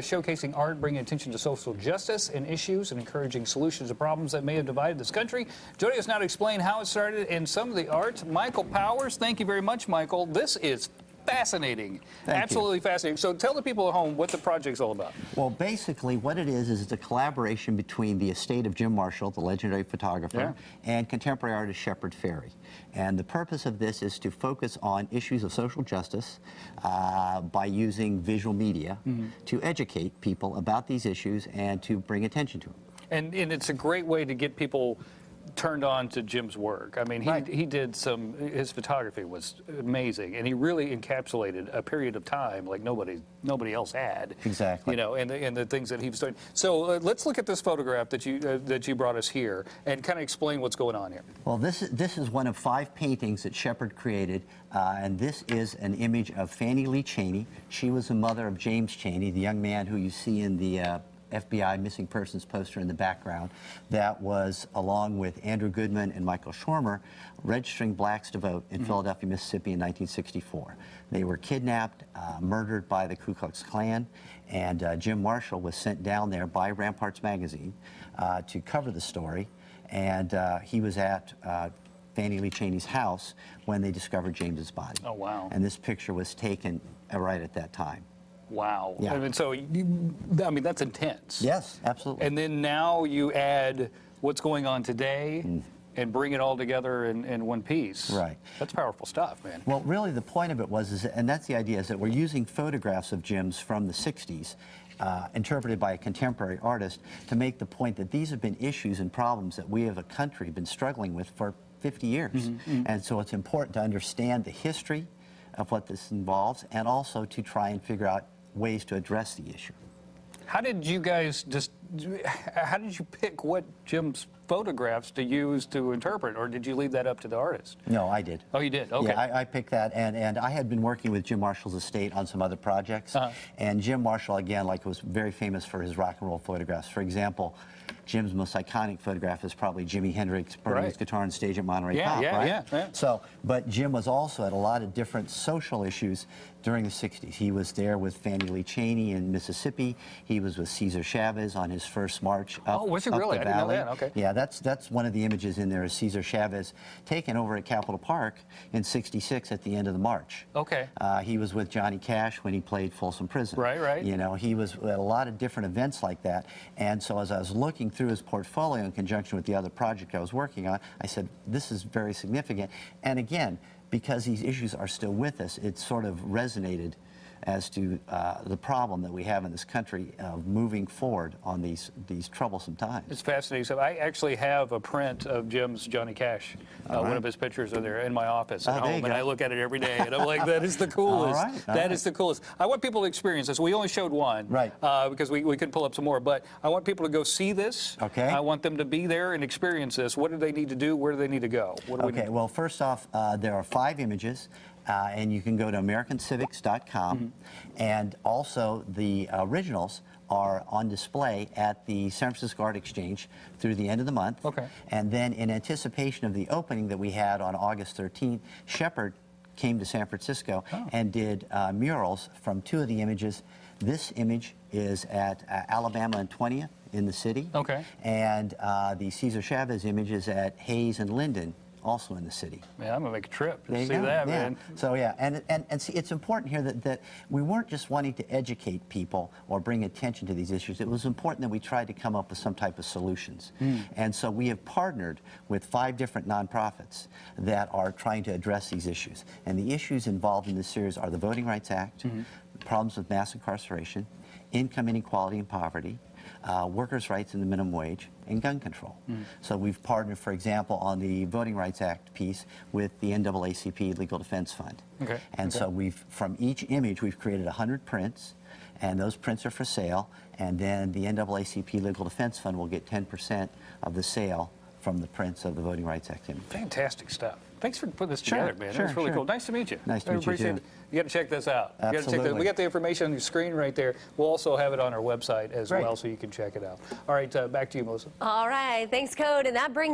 Showcasing art, bringing attention to social justice and issues and encouraging solutions to problems that may have divided this country. Joining us now to explain how it started and some of the art, Michael Powers. Thank you very much, Michael. This is fascinating. Absolutely fascinating. So tell the people at home what the project's all about. Well, basically what it is it's a collaboration between the estate of Jim Marshall, the legendary photographer, and contemporary artist Shepard Fairey. And the purpose of this is to focus on issues of social justice by using visual media to educate people about these issues and to bring attention to them. And it's a great way to get people turned on to Jim's work. I mean, he did his photography was amazing, and he really encapsulated a period of time like nobody else had. Exactly. You know, and the things that he was doing. So let's look at this photograph that you brought us here and kind of explain what's going on here. Well, this is one of 5 paintings that Shepard created, and this is an image of Fannie Lee Cheney. She was the mother of James Cheney, the young man who you see in the FBI missing persons poster in the background. That was, along with Andrew Goodman and Michael Schormer, registering blacks to vote in Philadelphia, Mississippi in 1964. They were kidnapped, murdered by the Ku Klux Klan, and Jim Marshall was sent down there by Ramparts magazine to cover the story, and he was at Fannie Lee Cheney's house when they discovered James's body. Oh, wow. And this picture was taken right at that time. Wow. Yeah. I mean, so, I mean, that's intense. Yes, absolutely. And then now you add what's going on today and bring it all together in one piece. Right. That's powerful stuff, man. Well, really the point of it was, and that's the idea, is that we're using photographs of Jim's from the 60s, interpreted by a contemporary artist, to make the point that these have been issues and problems that we as a country have been struggling with for 50 years. And so it's important to understand the history of what this involves, and also to try and figure out ways to address the issue. How did you guys how did you pick what Jim's photographs to use to interpret, or did you leave that up to the artist? No, I did. Oh, you did? Okay. Yeah, I picked that, and I had been working with Jim Marshall's estate on some other projects, and Jim Marshall, again, was very famous for his rock and roll photographs. For example, Jim's most iconic photograph is probably Jimi Hendrix burning his guitar on stage at Monterey Pop, right? Yeah. So, but Jim was also at a lot of different social issues during the 60s. He was there with Fannie Lee Cheney in Mississippi. He was with Cesar Chavez on his first march up, was he really? the I didn't know valley. that. Okay. Yeah, that's one of the images in there is Cesar Chavez taken over at Capitol Park in '66 at the end of the march. Okay. He was with Johnny Cash when he played Folsom Prison. Right. You know, he was at a lot of different events like that. And so as I was looking through his portfolio in conjunction with the other project I was working on, I said, this is very significant. And again, because these issues are still with us, it sort of resonated as to the problem that we have in this country of moving forward on these troublesome times. It's fascinating. So I actually have a print of Jim's Johnny Cash, one of his pictures are there in my office at home, and I look at it every day, and I'm like, that is the coolest. That is the coolest. I want people to experience this. We only showed one, because we could pull up some more, but I want people to go see this. Okay. I want them to be there and experience this. What do they need to do? Where do they need to go? What do we need? Well, first off, there are 5 images. And you can go to AmericanCivics.com, and also the originals are on display at the San Francisco Art Exchange through the end of the month. Okay. And then in anticipation of the opening that we had on August 13th, Shepard came to San Francisco and did murals from 2 of the images. This image is at Alabama and 20th in the city. Okay. And the Cesar Chavez image is at Hayes and Linden, also in the city. Man, I'm gonna make a trip to see that, man. So yeah, and see, it's important here that we weren't just wanting to educate people or bring attention to these issues. It was important that we tried to come up with some type of solutions. And so we have partnered with 5 different nonprofits that are trying to address these issues. And the issues involved in this series are the Voting Rights Act, problems with mass incarceration, income inequality and poverty, workers' rights and the minimum wage, and gun control. So we've partnered, for example, on the Voting Rights Act piece with the NAACP Legal Defense Fund. And so from each image, we've created 100 prints, and those prints are for sale, and then the NAACP Legal Defense Fund will get 10% of the sale from the prints of the Voting Rights Act image. Fantastic stuff. Thanks for putting this together, man. That was really cool. Nice to meet you. Nice to meet you, too. You got to check this out. Absolutely. You got to check that. We got the information on your screen right there. We'll also have it on our website as well, so you can check it out. All right, back to you, Melissa. All right, thanks, Code. And that brings